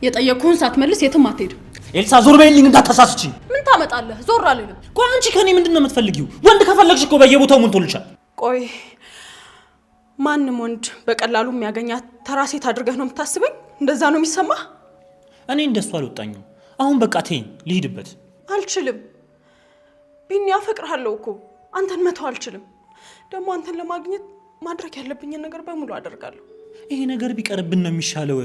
የጠየቅኩህን ሳትመልስ የትም አትሄድም። ኤልሳ ዞር በይልኝ እንዳታሳስቺ። ምን ታመጣለህ? ዞር አልልም። ቆይ አንቺ ከኔ ምንድነው የምትፈልጊው? ወንድ ከፈለግሽ እኮ በየቦታው ሞልቶልሻል። ቆይ ማንም ወንድ በቀላሉ የሚያገኛት ተራ ሴት አድርገህ ነው የምታስበኝ? እንደዛ ነው የሚሰማህ? እኔ እንደሱ አልወጣኝም። አሁን በቃ ተይኝ ልሂድበት። አልችልም ቢኒ፣ አፈቅርሃለሁ እኮ አንተን መተው አልችልም። ደግሞ አንተን ለማግኘት ማድረግ ያለብኝን ነገር በሙሉ አደርጋለሁ። ይሄ ነገር ቢቀርብን ነው የሚሻለው።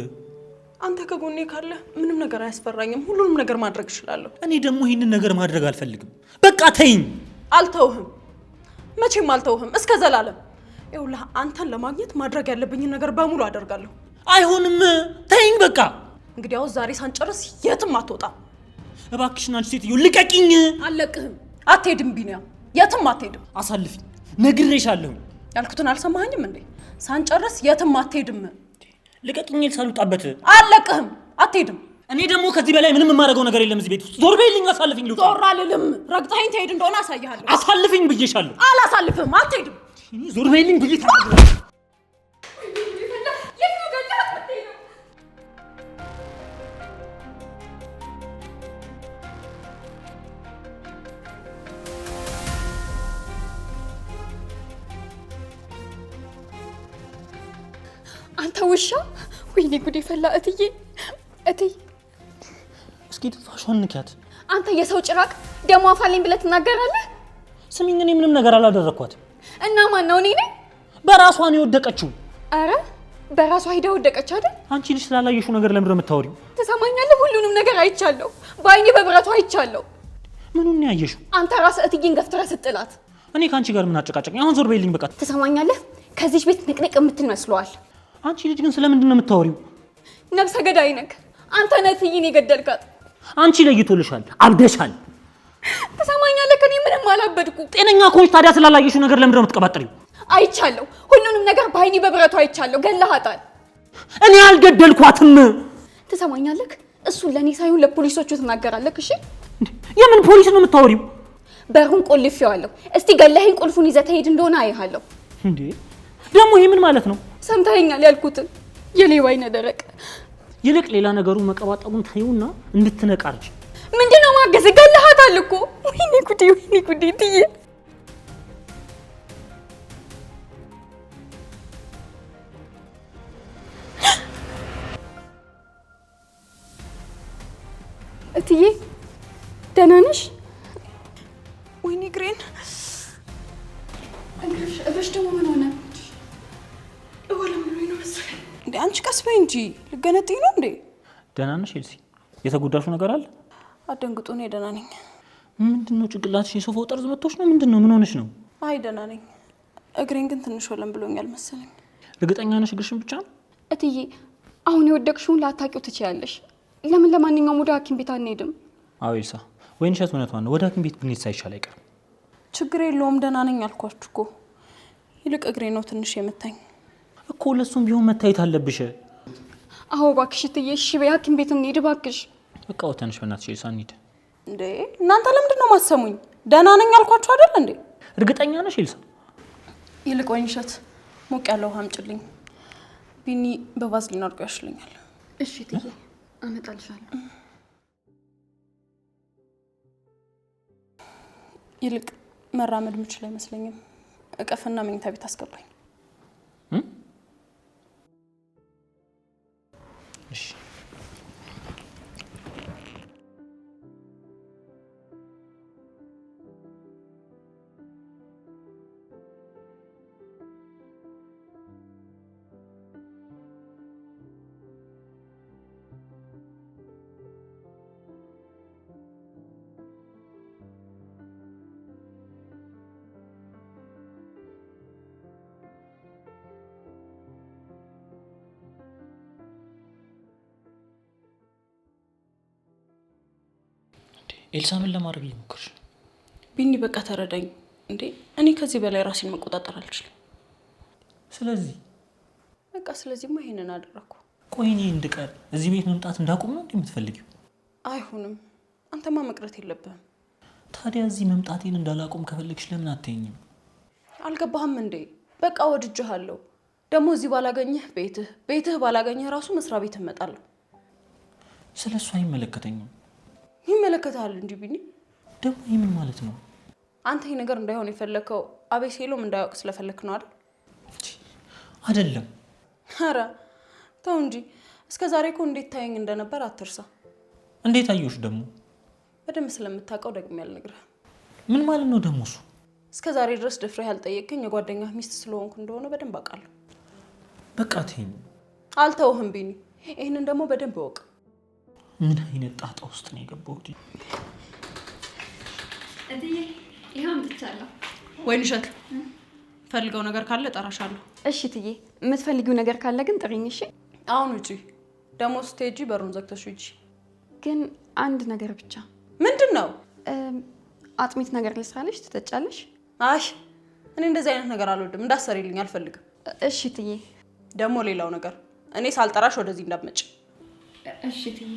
አንተ ከጎኔ ካለ ምንም ነገር አያስፈራኝም። ሁሉንም ነገር ማድረግ እችላለሁ። እኔ ደግሞ ይሄንን ነገር ማድረግ አልፈልግም። በቃ ተይኝ። አልተውህም፣ መቼም አልተውህም እስከ ዘላለም። ይኸውልህ አንተን ለማግኘት ማድረግ ያለብኝን ነገር በሙሉ አደርጋለሁ። አይሆንም፣ ተይኝ በቃ። እንግዲያውስ ዛሬ ሳንጨርስ የትም አትወጣም። እባክሽን አንቺ ሴትዮ ልቀቂኝ። አልለቅህም። አትሄድም ቢኒያም፣ የትም አትሄድም። አሳልፊኝ፣ ነግሬሻለሁ። ያልኩትን አልሰማኸኝም እንዴ? ሳንጨርስ የትም አትሄድም። ልቀቂኝ ሳልወጣበት። አልለቅህም፣ አትሄድም። እኔ ደግሞ ከዚህ በላይ ምንም የማደርገው ነገር የለም እዚህ ቤት ውስጥ። ዞር በይልኝ፣ አሳልፊኝ። ልውጣ። ዞር አልልም። ረግጠኸኝ ትሄድ እንደሆነ አሳይሃለሁ። አሳልፊኝ ብዬሻለሁ። አላሳልፍህም፣ አትሄድም። ዞር በይልኝ ብዬ አንተ ውሻ! ወይኔ ጉዴ ፈላ። እትዬ እስኪ ትፋሿን ንኪያት። አንተ የሰው ጭራቅ ደሞ አፋለኝ ብለህ ትናገራለህ? ስሚኝ፣ እኔ ምንም ነገር አላደረኳትም። እና ማን ነው? እኔ ነኝ። በራሷ ነው የወደቀችው። አረ በራሷ ሄዳ ወደቀች አይደል? አንቺ ልጅ ስላላየሽው ነገር ለምን ነው የምታወሪው? ትሰማኛለህ? ሁሉንም ነገር አይቻለሁ፣ በአይኔ በብረቱ አይቻለሁ። ምኑን ነው ያየሽው? አንተ ራስህ እትዬን ገፍትረህ ስትላት። እኔ ካንቺ ጋር ምን አጨቃጨቀኝ? አሁን ዞር በይልኝ በቃ። ትሰማኛለህ? ከዚህ ቤት ንቅንቅ የምትል መስሏል። አንቺ ልጅ ግን ስለምንድን ነው የምታወሪው? ነፍሰ ገዳይ ነህ አንተ። ነህ እትዬን የገደልካት። አንቺ ለይቶልሻል፣ አብደሻል። ትሰማኛለህ? ከኔ ምንም አላበድኩ። ጤነኛ ከሆንሽ ታዲያ ስላላየሽው ነገር ለምንድን ነው የምትቀባጥሪው? አይቻለሁ፣ ሁሉንም ነገር በአይኔ በብረቱ አይቻለሁ። ገለሃታል። እኔ አልገደልኳትም። ትሰማኛለህ? እሱን ለኔ ሳይሆን ለፖሊሶቹ ትናገራለህ። እሺ? የምን ፖሊስ ነው የምታወሪው? በሩን ቆልፌዋለሁ። እስቲ ገለኸኝ ቁልፉን ይዘህ ትሄድ እንደሆነ አይሃለሁ። እንዴ ደግሞ ይሄ ምን ማለት ነው? ሰምተኸኛል ያልኩትን። የሌባ አይነ ደረቅ። ይልቅ ሌላ ነገሩ መቀባጠቡን ታዩና እንድትነቃ አርጂ። ምንድነው ማገዝ? ገለሃታል እኮ። ወይኔ ጉዴ ትዬ። እትዬ ደህና ነሽ? ወይኔ ግሬን። እግርሽ ደግሞ ምን ሆነ? እንዴ አንቺ ቀስ በይ እንጂ ልገነጥይ ነው እንዴ? ደህና ነሽ ኤልሲ? የተጎዳሽው ነገር አለ? አደንግጦ ነው። ደህና ነኝ። ምንድነው ጭንቅላትሽ የሶፋው ጠርዝ መጥቶሽ ነው? ምንድነው? ምን ሆነሽ ነው? አይ ደህና ነኝ። እግሬን ግን ትንሽ ወለም ብሎኛል መሰለኝ። እርግጠኛ ነሽ እግርሽን ብቻ ነው? እትዬ አሁን የወደቅሽውን ላታውቂው ትችያለሽ። ለማንኛውም ወደ ሐኪም ቤት አንሄድም? አዎ ኤልሳ፣ ወይንሸት እውነቷን ነው። ወደ ሐኪም ቤት ብንሄድ ሳይሻል አይቀርም። ችግር የለውም ደህና ነኝ አልኳችሁ እኮ። ይልቅ እግሬ ነው ትንሽ የምታኝ እኮ። ለሱም ቢሆን መታየት አለብሽ። አዎ እባክሽ እትዬ፣ እሺ በይ ሐኪም ቤት እንሂድ እባክሽ። በቃ ወተንሽ በእናትሽ ኤልሳ እንሂድ። እንዴ እናንተ ለምንድን ነው የማትሰሙኝ? ደህና ነኝ አልኳችሁ አይደል እንዴ? እርግጠኛ ነሽ ኤልሳ? ይልቅ ወይንሸት ሞቅ ያለ ውሃ አምጪልኝ። ቢኒ በቫዝሊን አድርጎ ያሽልኛል። እሺ እትዬ አመጣልሻለሁ። ይልቅ መራመድ ምችል አይመስለኝም። እቀፍና መኝታ ቤት አስገባኝ። እሺ ኤልሳ ምን ለማድረግ እየሞከርሽ? ቢኒ በቃ ተረዳኝ እንዴ። እኔ ከዚህ በላይ ራሴን መቆጣጠር አልችልም። ስለዚህማ ይሄንን አደረኩ። ቆይ እኔ እንድቀር እዚህ ቤት መምጣት እንዳቆም ነው እንደምትፈልጊው? አይሆንም። አንተማ መቅረት የለብህም። ታዲያ እዚህ መምጣቴን እንዳላቆም ከፈለግሽ ለምን አትይኝም? አልገባህም እንዴ? በቃ ወድጄሃለሁ። ደግሞ እዚህ ባላገኘህ ቤትህ ባላገኘህ ራሱ መስሪያ ቤት እመጣለሁ። ስለሱ አይመለከተኝም። ይመለከታል እንጂ ቢኒ። ደግሞ ይሄ ምን ማለት ነው? አንተ ይሄ ነገር እንዳይሆን የፈለከው አቤሴሎም እንዳያውቅ ስለፈለክ ነው አይደል? አይደለም። ኧረ ተው እንጂ። እስከ ዛሬ እኮ እንዴት ታየኝ እንደነበር አትርሳ። እንዴት አየሁሽ ደግሞ? በደንብ ስለምታውቀው ደግሜ ያልነግርህ። ምን ማለት ነው ደግሞ እሱ? እስከ ዛሬ ድረስ ደፍረህ ያልጠየቅኝ የጓደኛህ ሚስት ስለሆንኩ እንደሆነ በደንብ አውቃለሁ። በቃ ተይኝ። አልተውህም ቢኒ። ይህንን ደግሞ በደንብ እወቅ። ምን አይነት ጣጣ ውስጥ ነው የገባሁት? እትዬ ይኸው አምጥቻለሁ። ወይንሸት ፈልገው ነገር ካለ እጠራሻለሁ። እሺ እትዬ፣ የምትፈልጊው ነገር ካለ ግን ጥሪኝ። እሺ አሁን ውጪ። ደግሞ ስትሄጂ በሩን ዘግተሽ ውጪ። ግን አንድ ነገር ብቻ። ምንድን ነው? አጥሚት ነገር ልስራለሽ፣ ትጠጫለሽ? አይ እኔ እንደዚህ አይነት ነገር አልወድም። እንዳሰሪልኝ አልፈልግም። እሺ እትዬ። ደግሞ ሌላው ነገር እኔ ሳልጠራሽ ወደዚህ እንዳትመጪ። እሺ እትዬ።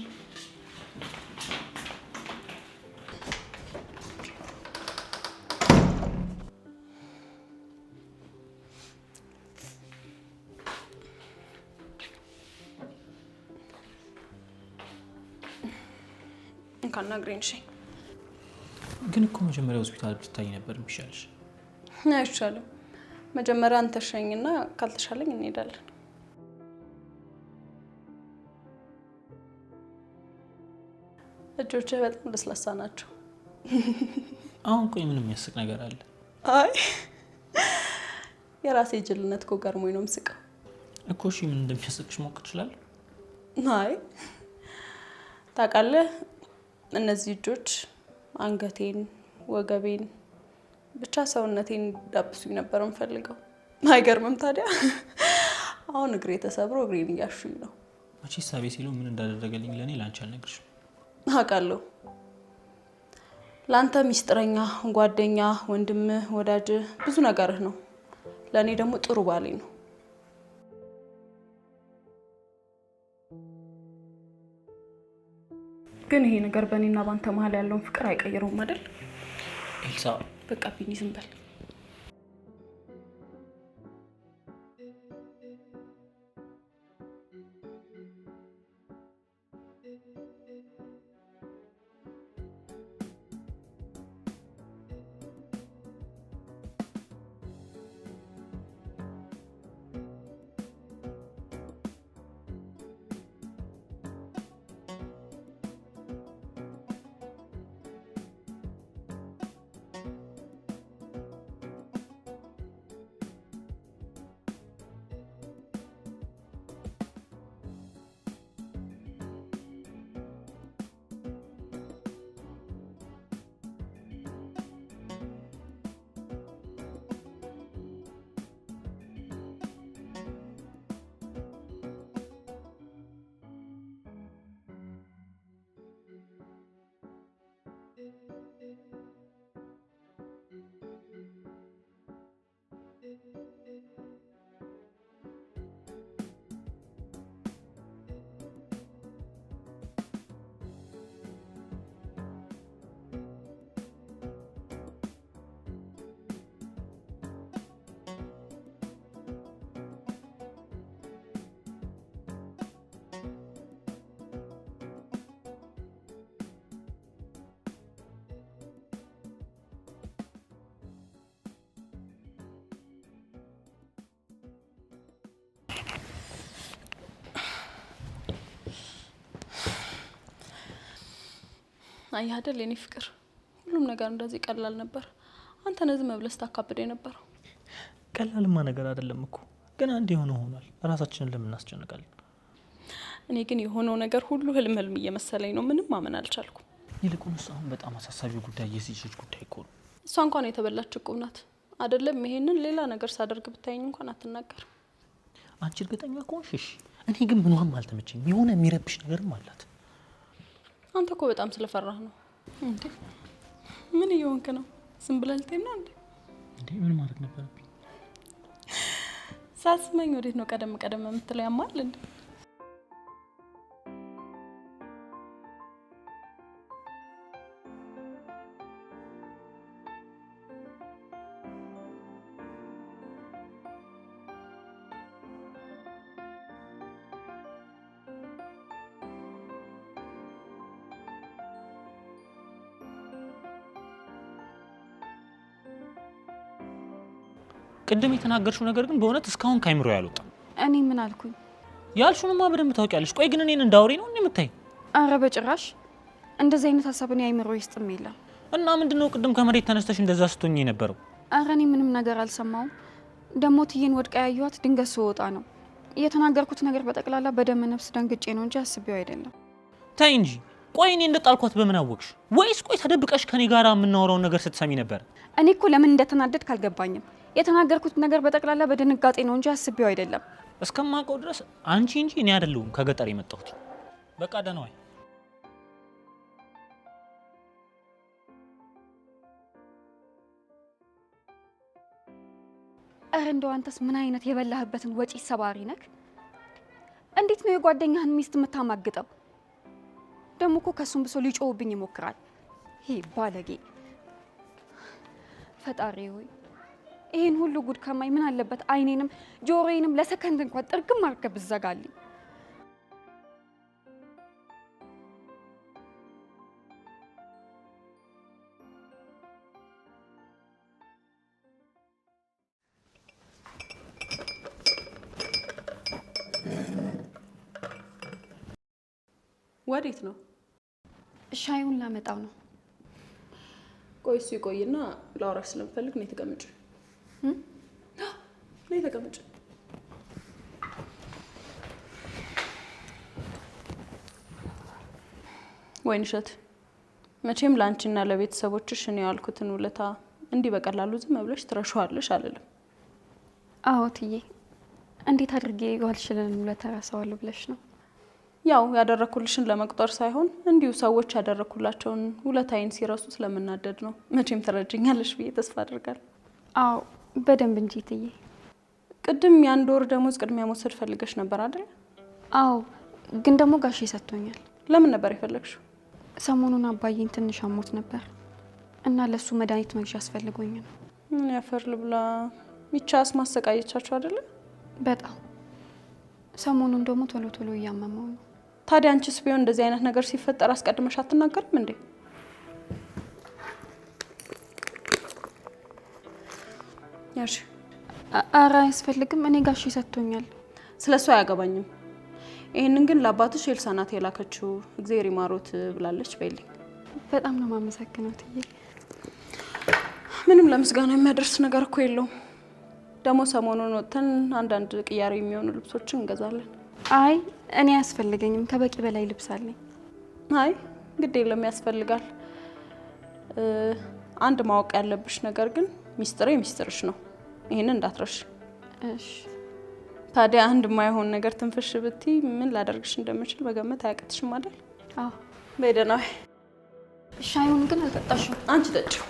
እንካና ግሬን ሸኝ። ግን እኮ መጀመሪያ ሆስፒታል ብትታይ ነበር የሚሻልሽ። አይሻልም? መጀመሪያ አንተ ሸኝና ካልተሻለኝ እንሄዳለን። እጆቼ በጣም ለስላሳ ናቸው። አሁን ቆይ ምን የሚያስቅ ነገር አለ? አይ የራሴ ጅልነት እኮ ገርሞኝ ነው የምስቀው እኮ። እሺ ምን እንደሚያስቅሽ ማወቅ እችላለሁ? አይ ታውቃለህ፣ እነዚህ እጆች አንገቴን፣ ወገቤን፣ ብቻ ሰውነቴን ዳብሱኝ ነበር የምፈልገው። አይገርምም ታዲያ? አሁን እግሬ ተሰብሮ እግሬን እያሹኝ ነው። መቼስ አቤሴሎም ምን እንዳደረገልኝ ለእኔ ላንቺ አልነግርሽም። አውቃለሁ። ለአንተ ሚስጥረኛ፣ ጓደኛ፣ ወንድምህ፣ ወዳጅህ ብዙ ነገርህ ነው። ለእኔ ደግሞ ጥሩ ባሌ ነው። ግን ይሄ ነገር በእኔና ባንተ መሀል ያለውን ፍቅር አይቀይረውም አይደል? ኤልሳ በቃ ቢኒ ዝም በል። አይ አይደል የኔ ፍቅር፣ ሁሉም ነገር እንደዚህ ቀላል ነበር። አንተ ነህ ዝም ብለህ ስታካብድ የነበረው። ቀላልማ ነገር አይደለም እኮ፣ ግን አንድ የሆነ ሆኗል። ራሳችንን ለምን እናስጨንቃለን? እኔ ግን የሆነው ነገር ሁሉ ህልም ህልም እየመሰለኝ ነው። ምንም ማመን አልቻልኩም። ይልቁንስ አሁን በጣም አሳሳቢው ጉዳይ የዚህ ልጅ ጉዳይ እኮ ነው። እሷ እንኳን የተበላች ዕቁብ ናት አይደለም? ይሄንን ሌላ ነገር ሳደርግ ብታየኝ እንኳን አትናገርም። አንቺ እርግጠኛ ከሆንሽ እሺ። እኔ ግን ምንም አልተመቸኝም። የሆነ የሚረብሽ ነገርም አላት። አንተ እኮ በጣም ስለፈራህ ነው እንዴ? ምን እየሆንክ ነው? ዝም ብለህ ልትሄድ ነው እንዴ? ምን ማድረግ ነበረብኝ? ሳስመኝ ወዴት ነው ቀደም ቀደም የምትለው? ያማል እንዴ? ቅድም የተናገርሽው ነገር ግን በእውነት እስካሁን ካይምሮ ያልወጣ። እኔ ምን አልኩኝ? ያልሽውንማ በደንብ ታውቂያለሽ። ቆይ ግን እኔን እንዳውሬ ነው የምታይ? አረ በጭራሽ እንደዚህ አይነት ሀሳብ እኔ አይምሮ ውስጥም የለም። እና ምንድነው ቅድም ከመሬት ተነስተሽ እንደዛ ስትሆኚ የነበረው? አረ እኔ ምንም ነገር አልሰማውም። ደሞ ትዬን ወድቃ ያየኋት ድንገት ስወጣ ነው። የተናገርኩት ነገር በጠቅላላ በደም ነፍስ ደንግጬ ነው እንጂ አስቤው አይደለም። ታይ እንጂ ቆይ እኔ እንደጣልኳት በምን አወቅሽ? ወይስ ቆይ ተደብቀሽ ከኔ ጋር የምናወራውን ነገር ስትሰሚ ነበር? እኔ እኮ ለምን እንደተናደድክ አልገባኝም። የተናገርኩት ነገር በጠቅላላ በድንጋጤ ነው እንጂ አስቤው አይደለም። እስከማውቀው ድረስ አንቺ እንጂ እኔ አይደለሁም ከገጠር የመጣሁት። በቃ ደህና ዋይ። እረ እንደው አንተስ ምን አይነት የበላህበትን ወጪ ሰባሪ ነክ? እንዴት ነው የጓደኛህን ሚስት የምታማግጠው? ደሞ እኮ ከሱም ብሶ ሊጮህብኝ ይሞክራል። ይሄ ባለጌ። ፈጣሪ ሆይ ይሄን ሁሉ ጉድ ከማይ ምን አለበት አይኔንም ጆሮዬንም ለሰከንድ እንኳን ጥርግም አድርገህ ብትዘጋልኝ። ወዴት ነው? ሻዩን ላመጣው ነው። ቆይ እሱ ይቆይና ላውራሽ ስለምፈልግ ነው። ተቀመጭ ነይ ተቀመጭ። ወይንሸት መቼም ላንቺና ለቤተሰቦችሽ እኔ ያልኩትን ውለታ እንዲህ በቀላሉ ዝም ብለሽ ትረሺዋለሽ አልልም። አዎ ትዬ፣ እንዴት አድርጌ ዋልሽልን ውለታ እረሳዋለሁ ብለሽ ነው? ያው ያደረኩልሽን ለመቁጠር ሳይሆን እንዲሁ ሰዎች ያደረኩላቸውን ውለታዬን ሲረሱ ስለምናደድ ነው። መቼም ትረጅኛለሽ ብዬ ተስፋ አድርጋለሁ። አዎ በደንብ እንጂ ትዬ። ቅድም የ1 ወር ደሞዝ ቅድሚያ መውሰድ ፈልገሽ ነበር አይደል? አዎ፣ ግን ደግሞ ጋሼ ሰጥቶኛል። ለምን ነበር የፈለግሽው? ሰሞኑን አባዬን ትንሽ አሞት ነበር እና ለሱ መድኃኒት መግዣ አስፈልጎኝ ነው። ምን ያፈር ልብላ። ሚቻስ ማሰቃየቻችሁ አይደል? በጣም ሰሞኑን ደግሞ ቶሎ ቶሎ እያመመው ነው። ታዲያ አንቺስ ቢሆን እንደዚህ አይነት ነገር ሲፈጠር አስቀድመሽ አትናገርም እንዴ? ያሽ ኧረ አያስፈልግም። እኔ ጋሼ ሰጥቶኛል። ስለሱ አያገባኝም። ይሄንን ግን ለአባትሽ ኤልሳ ናት የላከችው። እግዚአብሔር ይማሮት ብላለች በይልኝ። በጣም ነው የማመሰግነው ትዬ። ምንም ለምስጋና የሚያደርስ ነገር እኮ የለውም። ደግሞ ሰሞኑን ወጥተን አንዳንድ ቅያሬ የሚሆኑ ልብሶችን እንገዛለን። አይ እኔ አያስፈልገኝም፣ ከበቂ በላይ ልብስ አለኝ። አይ ግድ የለም ያስፈልጋል። አንድ ማወቅ ያለብሽ ነገር ግን ሚስጥሬ ሚስጥርሽ ነው። ይሄንን እንዳትረሽ እሺ? ታዲያ አንድ የማይሆን ነገር ትንፍሽ ብቲ ምን ላደርግሽ እንደምችል መገመት አያቅትሽም አይደል? አዎ። በደህና ወይ። ሻዩን ግን አልጠጣሽም። አንቺ ጠጪው።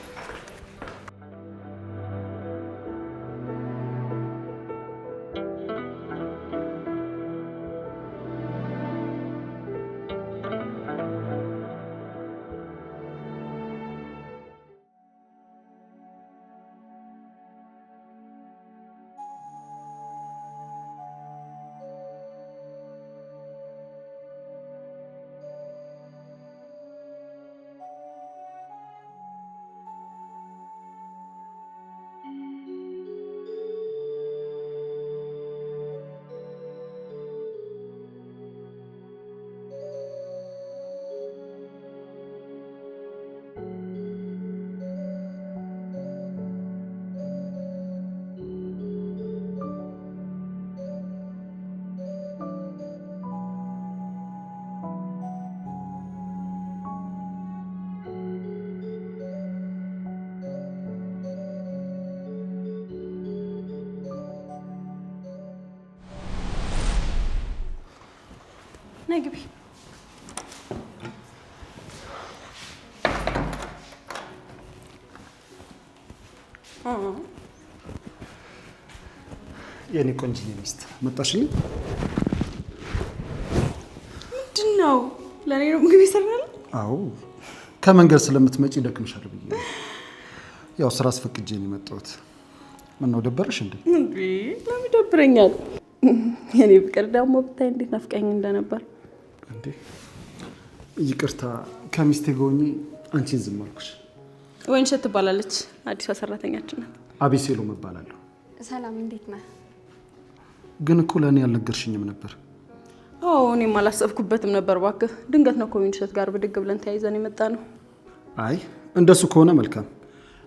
ነይ ግቢ። የኔ ቆንጆ ሚስት መጣሽልኝ? ምንድን ነው? ለኔ ነው ምግብ ይሰራል? አዎ፣ ከመንገድ ስለምትመጪ ደክምሻል ብዬ ነው። ያው ስራ አስፈቅጄ ነው የመጣሁት። ምን ነው ደበረሽ እንዴ? ለምን ይደብረኛል? የኔ ፍቅር ደግሞ ብታይ እንዴት ናፍቀኝ እንደነበር። እንዴ ይቅርታ፣ ከሚስቴ ጎኝ አንቺን ዝም አልኩሽ። ወይንሸት ትባላለች፣ አዲሷ ሰራተኛችን ናት። አቤሴሎም እባላለሁ። ሰላም እንዴት ነህ? ግን እኮ ለእኔ ያልነገርሽኝም ነበር። አዎ እኔም አላሰብኩበትም ነበር እባክህ። ድንገት ነው ኮሚኒቲት ጋር ብድግ ብለን ተያይዘን የመጣ ነው። አይ እንደሱ ከሆነ መልካም።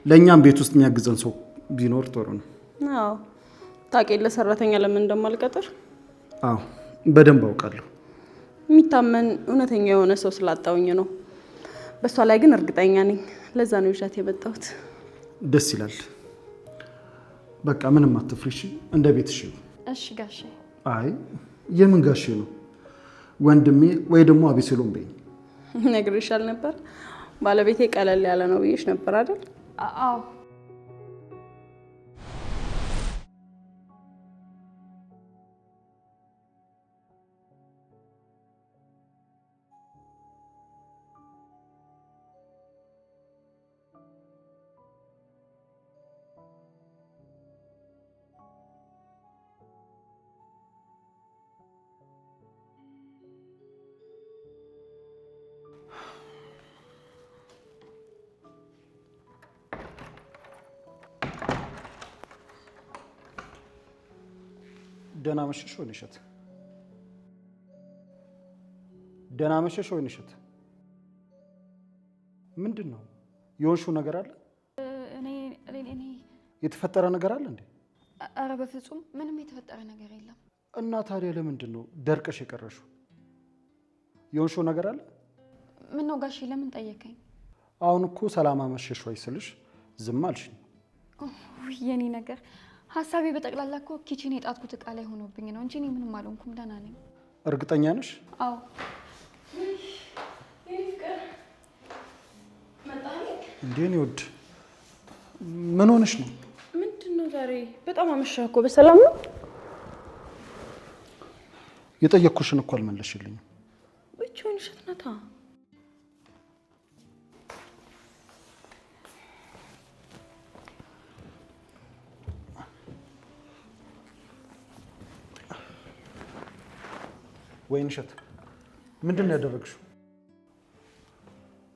ለእኛም ቤት ውስጥ የሚያግዘን ሰው ቢኖር ጥሩ ነው። አዎ ታውቂያለሽ ሰራተኛ ለምን እንደማልቀጥር? አዎ በደንብ አውቃለሁ። የሚታመን እውነተኛ የሆነ ሰው ስላጣውኝ ነው። በሷ ላይ ግን እርግጠኛ ነኝ። ለዛ ነው ይዣት የመጣሁት። ደስ ይላል። በቃ ምንም አትፍሪሽ፣ እንደ ቤትሽ ነው። እሺ ጋሼ። አይ የምን ጋሼ ነው? ወንድሜ ወይ ደግሞ አቤሴሎም በይ። ነግሬሻል ነበር። ባለቤቴ ቀለል ያለ ነው ብዬሽ ነበር አይደል? አዎ ደህና መሸሽ ወይንሸት? ደህና መሸሽ ወይንሸት? ምንድን ነው የሆንሽው ነገር አለ? እኔ የተፈጠረ ነገር አለ እንዴ? ኧረ በፍጹም ምንም የተፈጠረ ነገር የለም። እና ታዲያ ለምንድን ነው ደርቀሽ የቀረሽው? የሆንሽው ነገር አለ? ምን ነው ጋሼ ለምን ጠየቀኝ? አሁን እኮ ሰላም አመሸሽ ወይ ስልሽ ዝም አልሽኝ። የኔ ነገር ሀሳቤ በጠቅላላ እኮ ኪችን የጣትኩት እቃ ላይ ሆኖብኝ ነው እንጂ እኔ ምንም አልሆንኩም፣ ደህና ነኝ። እርግጠኛ ነሽ? አዎ። እንዴ እኔ ውድ ምን ሆነሽ ነው? ምንድን ነው ዛሬ በጣም አመሻህ እኮ። በሰላም ነው? የጠየቅኩሽን እኮ አልመለሽልኝም። ብቻ ወይንሸት ናታ። ወይንሸት ምንድን ነው ያደረግሽው?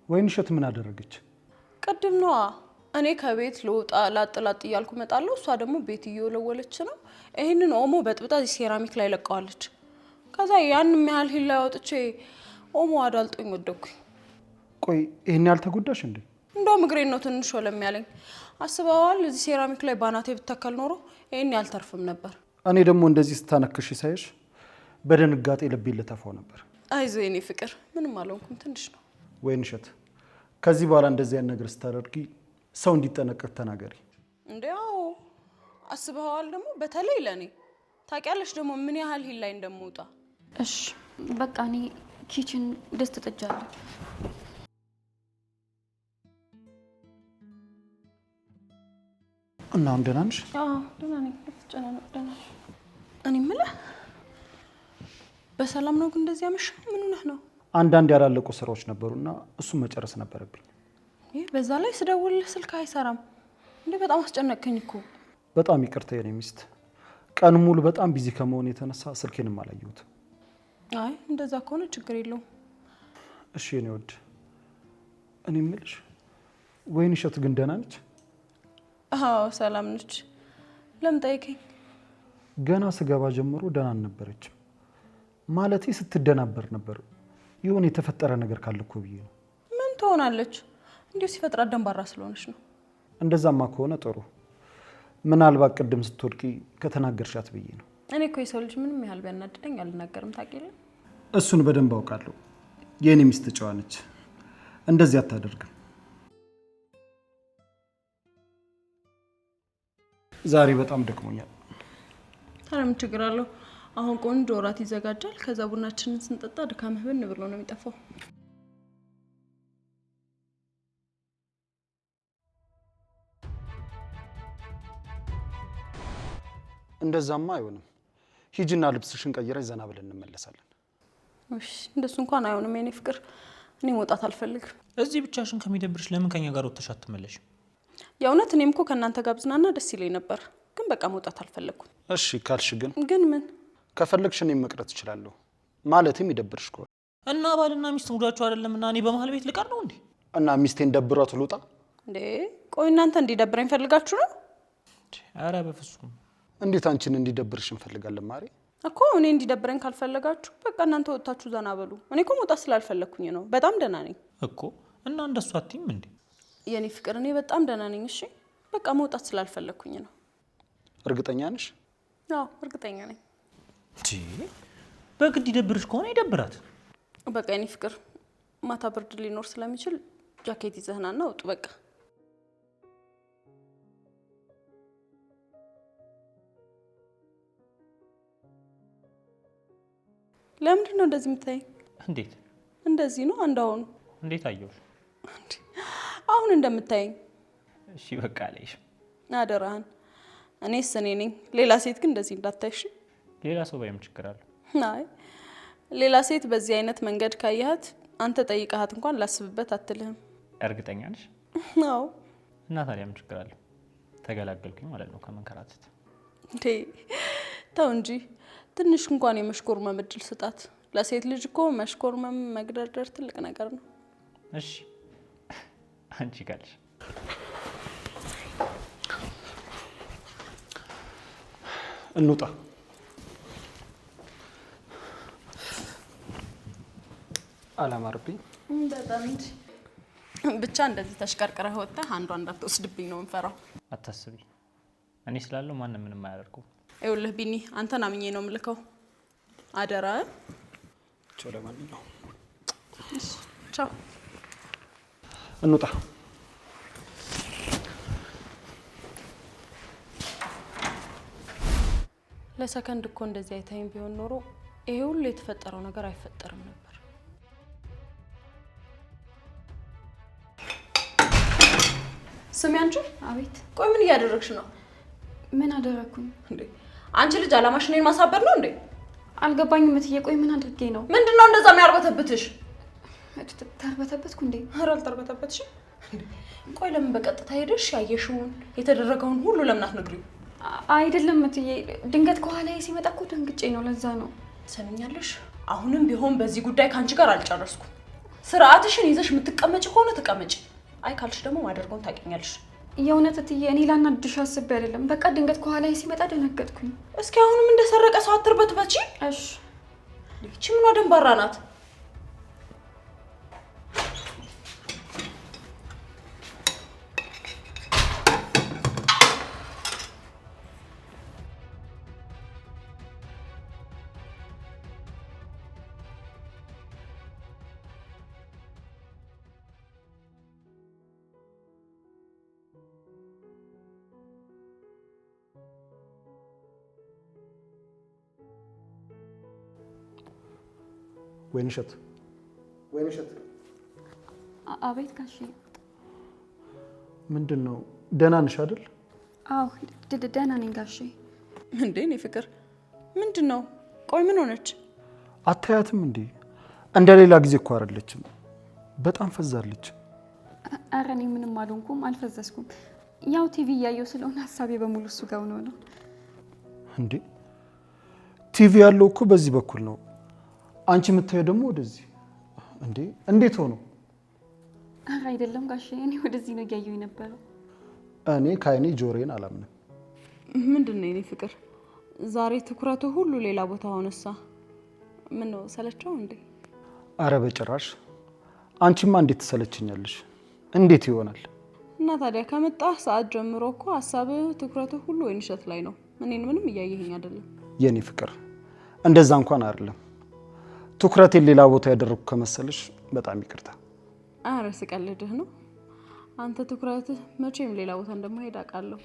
ወይንሸት ምን አደረገች? ቅድም ነዋ እኔ ከቤት ልወጣ ላጥ እያልኩ እመጣለሁ። እሷ ደግሞ ቤት እየወለወለች ነው። ይሄንን ኦሞ በጥብጣ ሴራሚክ ላይ ለቀዋለች። ከዛ ያን ያህል ሂል ላይ ወጥቼ ኦሞ አዳልጦኝ ወደኩኝ። ቆይ ይሄን ያልተጎዳሽ እንዴ? እንደውም እግሬን ነው ትንሽ ወለም ያለኝ። አስበዋል እዚህ ሴራሚክ ላይ ባናቴ ብተከል ኖሮ ይሄን ያልተርፍም ነበር። እኔ ደግሞ እንደዚህ ስታነክሽ ሳይሽ በድንጋጤ ልቤ ልተፋው ነበር። አይዞህ የኔ ፍቅር ምንም አልሆንኩም፣ ትንሽ ነው። ወይንሸት ከዚህ በኋላ እንደዚህ አይነት ነገር ስታደርጊ ሰው እንዲጠነቀቅ ተናገሪ። እንዴው አስበዋል ደግሞ በተለይ ለኔ ታውቂያለሽ ደግሞ ምን ያህል ሂል ላይ እንደምወጣ። እሺ በቃ እኔ ኪችን ድስት ጥጃለሁ። እና አሁን ደህና ነሽ? አዎ ደህና ነኝ። ተጨናነቅ ደህና ነኝ። እኔ የምልህ በሰላም ነው ግን እንደዚህ አመሸህ? ምን ሆነህ ነው? አንዳንድ ያላለቁ ስራዎች ነበሩና እሱን መጨረስ ነበረብኝ። ይሄ በዛ ላይ ስደውልልህ ስልክ አይሰራም እንዴ? በጣም አስጨነቅከኝ እኮ። በጣም ይቅርታ የኔ ሚስት፣ ቀን ሙሉ በጣም ቢዚ ከመሆን የተነሳ ስልኬንም አላየሁትም። አይ እንደዛ ከሆነ ችግር የለውም። እሺ የኔ ወድ፣ እኔ የምልሽ ወይንሸት ግን ደህና ነች? አዎ ሰላም ነች። ለምን ጠይቀኝ? ገና ስገባ ጀምሮ ደህና አልነበረችም። ማለቴ ስትደናበር ነበር። የሆነ የተፈጠረ ነገር ካለ እኮ ብዬ ነው። ምን ትሆናለች? እንዲሁ ሲፈጥራት ደንባራ ስለሆነች ነው። እንደዛማ ከሆነ ጥሩ። ምናልባት ቅድም ስትወድቂ ከተናገርሻት ብዬ ነው። እኔ እኮ የሰው ልጅ ምንም ያህል ቢያናድደኝ አልናገርም። ታውቂያለሽ? እሱን በደንብ አውቃለሁ። የኔ ሚስት ጨዋ ነች፣ እንደዚህ አታደርግም። ዛሬ በጣም ደክሞኛል። ታዲያ ምን ችግር አለው? አሁን ቆንጆ እራት ይዘጋጃል። ከዛ ቡናችንን ስንጠጣ ድካምህ ብን ብሎ ነው የሚጠፋው። እንደዛማ አይሆንም። ሂጂና ልብስሽን ቀይረሽ ዘና ብለን እንመለሳለን። እሺ እንደሱ እንኳን አይሆንም የኔ ፍቅር። እኔ መውጣት አልፈልግም። እዚህ ብቻሽን ከሚደብርሽ ለምን ከኛ ጋር ወጥተሽ አትመለሽም? የእውነት እኔም እኮ ከእናንተ ጋር ብዝናና ደስ ይለኝ ነበር፣ ግን በቃ መውጣት አልፈለግኩም። እሺ ካልሽ ግን ምን ከፈለግሽ እኔም መቅረት እችላለሁ። ማለትም ይደብርሽ ከሆነ እና ባልና ሚስት ሙዳችሁ አይደለም እና እኔ በመሀል ቤት ልቀር ነው እንዴ? እና ሚስቴን ደብሯት ልውጣ እንዴ? ቆይ እናንተ እንዲደብረኝ ፈልጋችሁ ነው? ኧረ በፍጹም እንዴት አንቺን እንዲደብርሽ እንፈልጋለን ማሪ? እኮ እኔ እንዲደብረኝ ካልፈለጋችሁ በቃ እናንተ ወጣችሁ ዘና በሉ። እኔ እኮ መውጣት ስላልፈለኩኝ ነው። በጣም ደህና ነኝ እኮ እና እንደሱ አትይም እንዴ? የኔ ፍቅር እኔ በጣም ደህና ነኝ። እሺ በቃ መውጣት ስላልፈለኩኝ ነው። እርግጠኛ ነሽ? አዎ እርግጠኛ ነኝ። እንዴ በግድ ይደብርሽ ከሆነ ይደብራት። በቃ የኔ ፍቅር ማታ ብርድ ሊኖር ስለሚችል ጃኬት ይዘህናና ውጡ በቃ። ለምንድን ነው እንደዚህ የምታየኝ? እንዴት እንደዚህ ነው አንዳውን? እንዴት አየሁሽ? አሁን እንደምታየኝ። እሺ በቃ አለሽ። አደራህን። እኔስ እኔ ነኝ። ሌላ ሴት ግን እንደዚህ እንዳታይሽ። ሌላ ሰው ባይም ችግር አለ? አይ ሌላ ሴት በዚህ አይነት መንገድ ካያት አንተ ጠይቀሃት እንኳን ላስብበት አትልህም። እርግጠኛ ነሽ? አዎ። እና ታዲያ ምን ችግር አለ? ተገላገልኩኝ ማለት ነው ከመንከራተት። እንዴ ተው እንጂ ትንሽ እንኳን የመሽኮርመም እድል ስጣት። ለሴት ልጅ እኮ መሽኮርመም መግደርደር ትልቅ ነገር ነው። እሺ አንቺ ጋልሽ እንውጣ። አላማርብኝ በጣም እንጂ ብቻ እንደዚህ ተሽቀርቅረህ ወጥተህ አንዷ እንዳትወስድብኝ ነው የምፈራው። አታስቢ፣ እኔ ስላለው ማንም ምንም አያደርጉም። ይኸውልህ ቢኒ አንተን አምኜ ነው የምልከው። አደራ። ቻው። ለማንኛውም ቻው። እንውጣ። ለሰከንድ እኮ እንደዚህ አይታይም ቢሆን ኖሮ ይሄ ሁሉ የተፈጠረው ነገር አይፈጠርም ነበር። ስሚ አንቺ። አቤት። ቆይ ምን እያደረግሽ ነው? ምን አደረኩኝ እንዴ? አንቺ ልጅ አላማሽ እኔን ማሳበር ነው እንዴ? አልገባኝም እትዬ። ቆይ ምን አድርጌ ነው? ምንድነው እንደዛ የሚያርበተብትሽ? ተርበተበትኩ እንዴ? ኧረ አልተርበተበትሽም። ቆይ ለምን በቀጥታ ሄደሽ ያየሽውን የተደረገውን ሁሉ ለምን አትነግሪው? አይደለም እትዬ፣ ድንገት ከኋላዬ ሲመጣ እኮ ደንግጬ ነው። ለዛ ነው። ሰምኛለሽ? አሁንም ቢሆን በዚህ ጉዳይ ካንቺ ጋር አልጨረስኩም። ስርዓትሽን ይዘሽ የምትቀመጭ ከሆነ ተቀመጪ። አይ ካልሽ ደግሞ ማደርገውን ታውቂኛለሽ። የእውነት እትዬ፣ እኔ ላናድሽ አስቤ አይደለም። በቃ ድንገት ከኋላዬ ሲመጣ ደነገጥኩኝ። እስኪ አሁንም እንደሰረቀ ሰው አትርበትበቺ። እሺ። ይቺ ምኗ ደንባራ ናት? ወይንሸት አቤት ጋሼ። ምንድን ነው? ደህና ነሽ አይደል? አዎ ደህና ነኝ ጋሼ። እንዴ እኔ ፍቅር ምንድን ነው? ቆይ ምን ሆነች? አታያትም እንዴ? እንደ ሌላ ጊዜ እኮ አይደለችም። በጣም ፈዛለች። ኧረ እኔ ምንም አልሆንኩም፣ አልፈዘዝኩም። ያው ቲቪ እያየሁ ስለሆነ ሀሳቤ በሙሉ እሱ ጋር ነው። እንዴ ቲቪ ያለው እኮ በዚህ በኩል ነው፣ አንቺ የምታየው ደግሞ ወደዚህ። እንዴ እንዴት ሆኖ? ኧረ አይደለም ጋሼ፣ እኔ ወደዚህ ነው እያየሁ የነበረው። እኔ ከአይኔ ጆሮዬን አላምንም። ምንድን ነው የኔ ፍቅር? ዛሬ ትኩረቱ ሁሉ ሌላ ቦታ ሆነሳ። ምን ነው ሰለቸው እንዴ? አረ በጭራሽ። አንቺማ እንዴት ትሰለችኛለሽ? እንዴት ይሆናል? እና ታዲያ ከመጣህ ሰዓት ጀምሮ እኮ ሀሳብህ ትኩረቱ ሁሉ ወይንሸት ላይ ነው። እኔን ምንም እያየኸኝ አይደለም። የኔ ፍቅር እንደዛ እንኳን አይደለም። ትኩረቴን ሌላ ቦታ ያደረኩ ከመሰለሽ በጣም ይቅርታ። አረ ስቀልድህ ነው። አንተ ትኩረትህ መቼም ሌላ ቦታ እንደማይሄድ አውቃለሁ።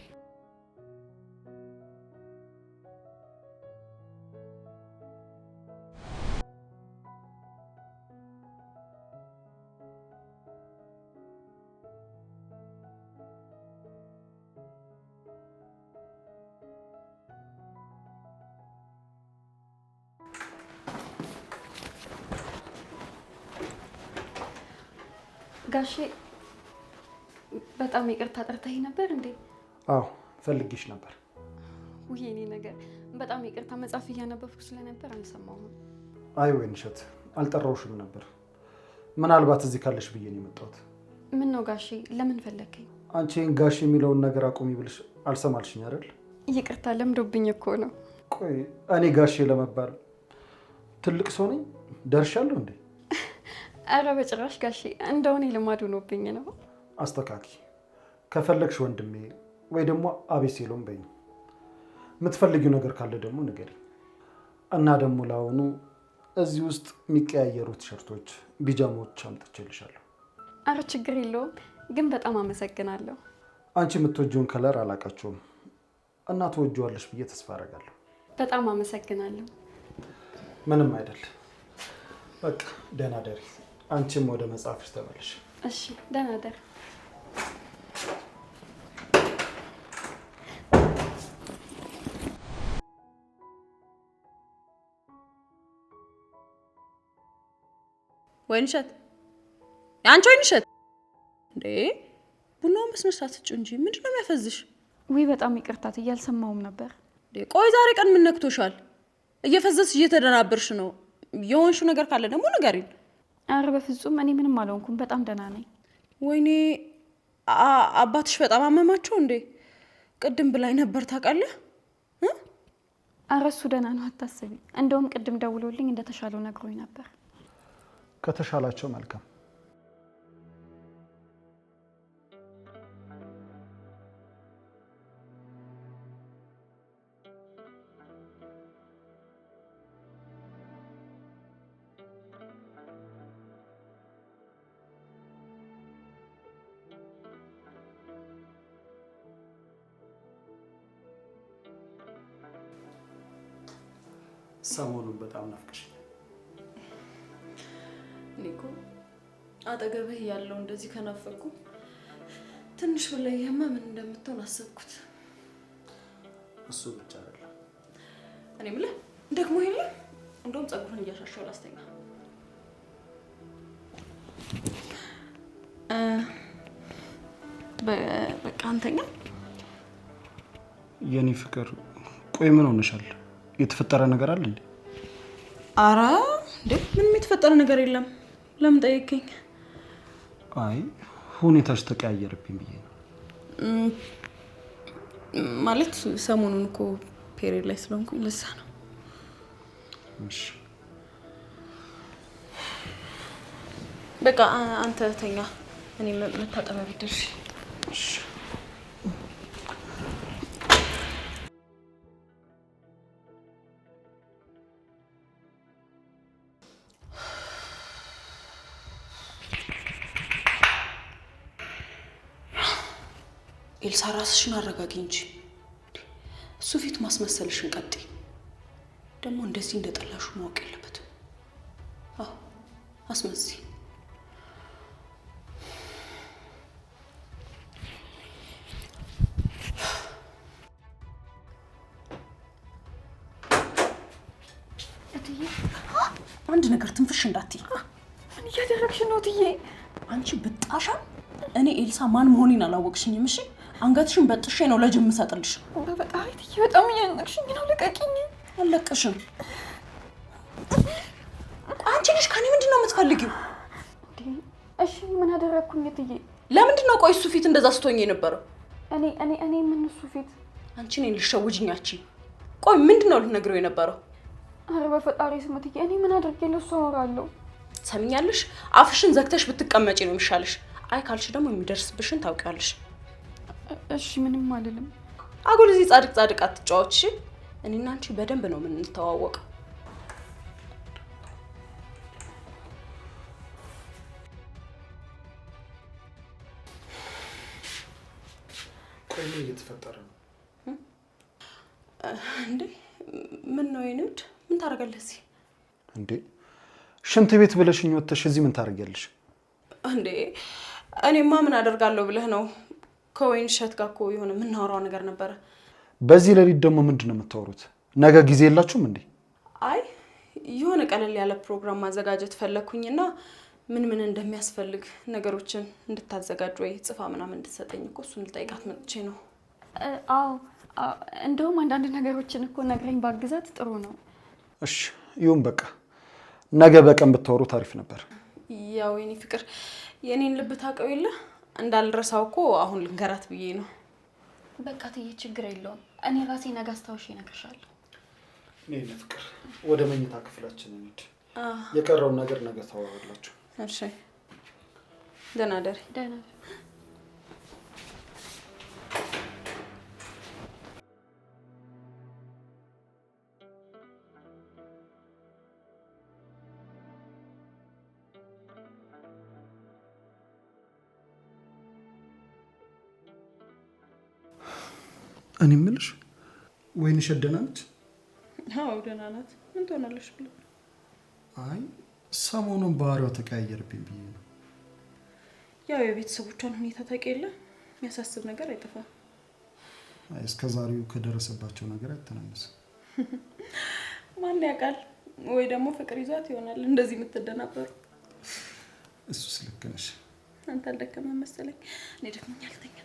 ጋሼ በጣም ይቅርታ፣ ጠርተኸኝ ነበር እንዴ? አዎ ፈልጌሽ ነበር። ውይ የኔ ነገር በጣም ይቅርታ፣ መጽሐፍ እያነበብኩ ስለነበር አልሰማሁም። አይ ወይንሸት አልጠራውሽም ነበር። ምናልባት እዚህ ካለሽ ብዬ ነው የመጣሁት። ምን ነው ጋሼ፣ ለምን ፈለከኝ? አንቺ ጋሽ የሚለውን ነገር አቁሚ ብልሽ አልሰማልሽኝ አይደል? ይቅርታ ለምዶብኝ እኮ ነው። ቆይ እኔ ጋሼ ለመባል ትልቅ ሰው ነኝ ደርሻለሁ እንዴ? አረ በጭራሽ ጋሼ፣ እንደው እኔ ልማድ ሆኖብኝ ነው። አስተካኪ ከፈለግሽ ወንድሜ ወይ ደግሞ አቤሴሎም በይኝ። የምትፈልጊው ነገር ካለ ደግሞ ንገሪ። እና ደግሞ ለአሁኑ እዚህ ውስጥ የሚቀያየሩ ቲሸርቶች፣ ቢጃማዎች አምጥቼልሻለሁ። አረ ችግር የለውም፣ ግን በጣም አመሰግናለሁ። አንቺ የምትወጂውን ከለር አላውቃቸውም እና ትወጂዋለሽ ብዬ ተስፋ አደርጋለሁ። በጣም አመሰግናለሁ። ምንም አይደል። በቃ ደህና ደሪ። አንቺም ወደ መጽሐፍሽ ተመለሽ። እሺ ደህና ደር። ወይንሸት፣ አንቺ ወይንሸት፣ እንዴ ቡናውን በስነ ስርዓት ስጪው እንጂ ምንድን ነው የሚያፈዝሽ? ውይ በጣም ይቅርታት፣ እያልሰማውም ነበር። ቆይ ዛሬ ቀን ምን ነክቶሻል? እየፈዘስሽ እየተደናበርሽ ነው። የሆንሽው ነገር ካለ ደግሞ ንገሪኝ። አረ በፍጹም እኔ ምንም አልሆንኩም፣ በጣም ደህና ነኝ። ወይኔ አባትሽ በጣም አመማቸው እንዴ? ቅድም ብላኝ ነበር ታውቃለህ? አረ እሱ ደህና ነው አታስቢ። እንደውም ቅድም ደውሎልኝ እንደተሻለው ነግሮኝ ነበር። ከተሻላቸው መልካም። ሰሞኑን በጣም ናፍቀሽኛል። እኔ እኮ አጠገብህ ያለው እንደዚህ ከናፈቁ ትንሽ ብለይህማ ምን እንደምትሆን አሰብኩት። እሱ ብቻ አይደለም። እኔ የምልህ ደግሞ የለ እንደውም ፀጉርህን እያሻሻው ላስተኛ። በቃ አንተኛ። የኔ ፍቅር ቆይ ምን ሆነሻል? የተፈጠረ ነገር አለ እንዴ? አራ እንዴ ምንም የተፈጠረ ነገር የለም። ለምን ጠየቀኝ? አይ ሁኔታሽ ተቀያየረብኝ ብዬ ነው። ማለት ሰሞኑን እኮ ፔሪድ ላይ ስለሆንኩኝ ለዛ ነው። እሺ በቃ አንተ ተኛ፣ እኔ መታጠቢያ ቤት ደርሼ። እሺ ኤልሳ ራስሽን አረጋጊ እንጂ እሱ ፊት ማስመሰልሽን ቀጥይ። ደግሞ እንደዚህ እንደጠላሹ ማወቅ የለበትም። አዎ አስመሲ። እትዬ አንድ ነገር ትንፍሽ እንዳትይ። ምን እያደረግሽ ነው እትዬ? አንቺ ብጣሻ፣ እኔ ኤልሳ ማን መሆኔን አላወቅሽኝም። እሺ አንገትሽን በጥሼ ነው ለጅም ሰጥልሽ። በጣም እትዬ በጣም እያነቅሽኝ ነው። ልቀቂኝ። አለቅሽም። አንቺ ልጅ ከኔ ምንድን ነው የምትፈልጊው? እሺ ምን አደረግኩኝ እትዬ? ለምንድን ነው ቆይ እሱ ፊት እንደዛ ስትሆኝ የነበረው? እኔ ምን እሱ ፊት? አንቺ እኔን ልትሸውጂኛቺ? ቆይ ምንድን ነው ልትነግረው የነበረው? አረ በፈጣሪ ስም እትዬ፣ እኔ ምን አድርጌ ለሱ አወራለሁ? ሰምኛለሽ? አፍሽን ዘግተሽ ብትቀመጪ ነው የሚሻልሽ። አይ ካልሽ ደግሞ የሚደርስብሽን ታውቂያለሽ። እሺ ምንም አልልም። አጉል እዚህ ጻድቅ ጻድቅ አትጫወች። እኔና አንቺ በደንብ ነው የምንተዋወቀው። ቆይ ምን እየተፈጠረ ነው እንዴ? ምን ነው የኔውድ? ምን ታደርጋለህ እዚህ? እንዴ ሽንት ቤት ብለሽኝ ወጥተሽ እዚህ ምን ታደርጊያለሽ እንዴ? እኔማ ምን አደርጋለሁ ብለህ ነው? ከወይንሸት ጋር እኮ የሆነ የምናወራው ነገር ነበረ። በዚህ ሌሊት ደግሞ ምንድን ነው የምታወሩት? ነገ ጊዜ የላችሁም እንዴ? አይ የሆነ ቀለል ያለ ፕሮግራም ማዘጋጀት ፈለኩኝና ምን ምን እንደሚያስፈልግ ነገሮችን እንድታዘጋጅ ወይ ጽፋ ምናምን እንድትሰጠኝ እኮ እሱን ልጠይቃት መጥቼ ነው። አዎ እንደውም አንዳንድ ነገሮችን እኮ ነግረኝ ባግዛት ጥሩ ነው። እሺ ይሁን በቃ ነገ በቀን ብታወሩ ታሪፍ ነበር። ያው የኔ ፍቅር የኔን ልብ ታውቀው የለ እንዳልረሳው እኮ አሁን ልንገራት ብዬ ነው። በቃ ትዬ ችግር የለውም። እኔ ራሴ ነገ አስታውሼ እነግርሻለሁ። እኔ ፍቅር ወደ መኝታ ክፍላችን እንሂድ። የቀረውን ነገር ነገ ታወራላችሁ። እሺ ደህና ደሪ። ደህና እኔ የምልሽ ወይንሸት ደህና ነች? አዎ ደህና ናት። ምን ትሆናለሽ ብሎ? አይ ሰሞኑን ባህሪዋ ተቀያየርብኝ ብዬ ነው። ያው የቤተሰቦቿን ሁኔታ ታውቂ የለ የሚያሳስብ ነገር አይጠፋም። አይ እስከዛሬው ከደረሰባቸው ነገር አይተናነስም። ማን ያውቃል? ወይ ደግሞ ፍቅር ይዟት ይሆናል እንደዚህ የምትደናበሩ። እሱስ ልክ ነሽ። አንተ አልደከመም መሰለኝ። እኔ ደክሞኛል፣ ተኛ።